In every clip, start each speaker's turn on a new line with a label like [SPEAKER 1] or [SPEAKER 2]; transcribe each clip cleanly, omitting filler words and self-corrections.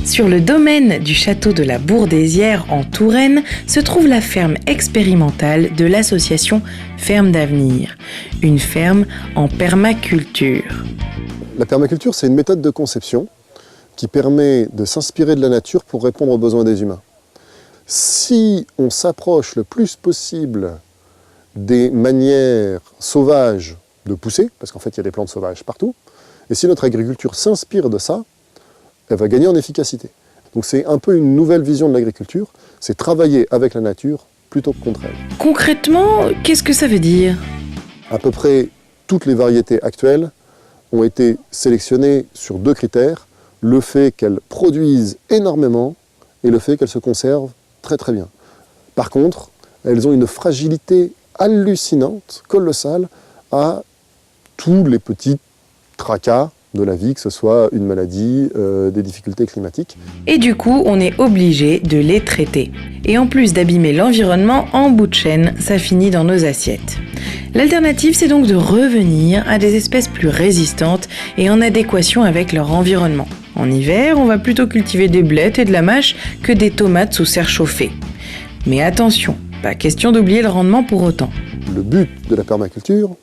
[SPEAKER 1] Sur le domaine du château de la Bourdaissière en Touraine se trouve la ferme expérimentale de l'association Ferme d'Avenir, une ferme en permaculture.
[SPEAKER 2] La permaculture, c'est une méthode de conception qui permet de s'inspirer de la nature pour répondre aux besoins des humains. Si on s'approche le plus possible des manières sauvages de pousser, parce qu'en fait il y a des plantes sauvages partout, et si notre agriculture s'inspire de ça, elle va gagner en efficacité. Donc c'est un peu une nouvelle vision de l'agriculture, c'est travailler avec la nature plutôt que contre elle.
[SPEAKER 1] Concrètement, qu'est-ce que ça veut dire ?
[SPEAKER 2] À peu près toutes les variétés actuelles ont été sélectionnées sur 2 critères, le fait qu'elles produisent énormément et le fait qu'elles se conservent très très bien. Par contre, elles ont une fragilité hallucinante, colossale, à tous les petits tracas de la vie, que ce soit une maladie, des difficultés climatiques.
[SPEAKER 1] Et du coup, on est obligé de les traiter. Et en plus d'abîmer l'environnement, en bout de chaîne, ça finit dans nos assiettes. L'alternative, c'est donc de revenir à des espèces plus résistantes et en adéquation avec leur environnement. En hiver, on va plutôt cultiver des blettes et de la mâche que des tomates sous serre chauffée. Mais attention, pas question d'oublier le rendement pour autant.
[SPEAKER 2] Le but de la permaculture,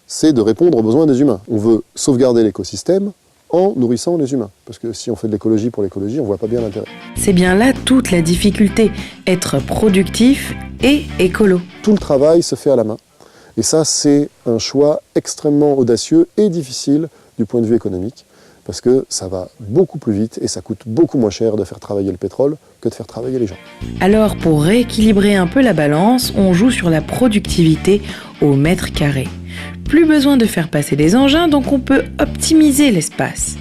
[SPEAKER 2] c'est de répondre aux besoins des humains. On veut sauvegarder l'écosystème en nourrissant les humains. Parce que si on fait de l'écologie pour l'écologie, on ne voit pas bien l'intérêt.
[SPEAKER 1] C'est bien là toute la difficulté, être productif et écolo.
[SPEAKER 2] Tout le travail se fait à la main. Et ça, c'est un choix extrêmement audacieux et difficile du point de vue économique. Parce que ça va beaucoup plus vite et ça coûte beaucoup moins cher de faire travailler le pétrole que de faire travailler les gens.
[SPEAKER 1] Alors pour rééquilibrer un peu la balance, on joue sur la productivité au mètre carré. Plus besoin de faire passer des engins, donc on peut optimiser l'espace.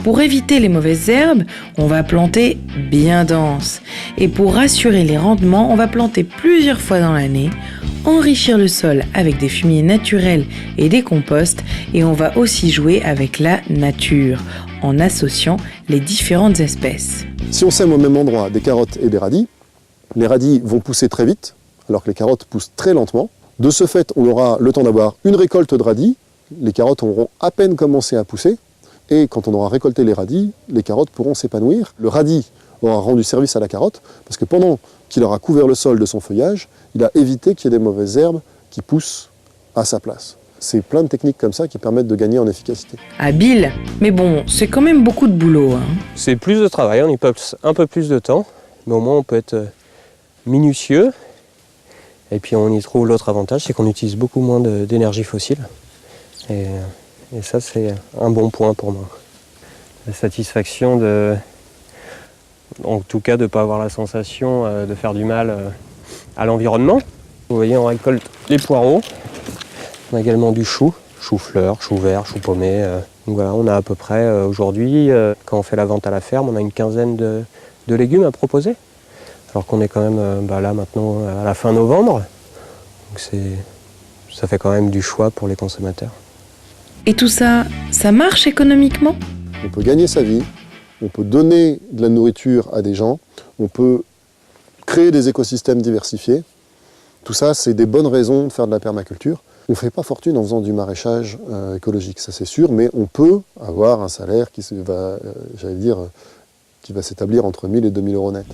[SPEAKER 1] Pour éviter les mauvaises herbes, on va planter bien dense. Et pour assurer les rendements, on va planter plusieurs fois dans l'année, enrichir le sol avec des fumiers naturels et des composts, et on va aussi jouer avec la nature, en associant les différentes espèces.
[SPEAKER 2] Si on sème au même endroit des carottes et des radis, les radis vont pousser très vite, alors que les carottes poussent très lentement. De ce fait, on aura le temps d'avoir une récolte de radis, les carottes auront à peine commencé à pousser, et quand on aura récolté les radis, les carottes pourront s'épanouir. Le radis aura rendu service à la carotte, parce que pendant qu'il aura couvert le sol de son feuillage, il a évité qu'il y ait des mauvaises herbes qui poussent à sa place. C'est plein de techniques comme ça qui permettent de gagner en efficacité.
[SPEAKER 1] Habile, mais bon, c'est quand même beaucoup de boulot.
[SPEAKER 3] C'est plus de travail, on y passe un peu plus de temps, mais au moins on peut être minutieux. Et puis on y trouve l'autre avantage, c'est qu'on utilise beaucoup moins d'énergie fossile. Et ça, c'est un bon point pour moi. La satisfaction en tout cas de ne pas avoir la sensation de faire du mal à l'environnement. Vous voyez, on récolte les poireaux. On a également du chou-fleur, chou vert, chou paumé. Donc voilà, on a à peu près aujourd'hui, quand on fait la vente à la ferme, on a une quinzaine de légumes à proposer. Alors qu'on est quand même là maintenant à la fin novembre. Donc ça fait quand même du choix pour les consommateurs.
[SPEAKER 1] Et tout ça, ça marche économiquement ?
[SPEAKER 2] On peut gagner sa vie, on peut donner de la nourriture à des gens, on peut créer des écosystèmes diversifiés. Tout ça, c'est des bonnes raisons de faire de la permaculture. On ne fait pas fortune en faisant du maraîchage écologique, ça c'est sûr, mais on peut avoir un salaire qui va s'établir entre 1 000 et 2 000 euros net.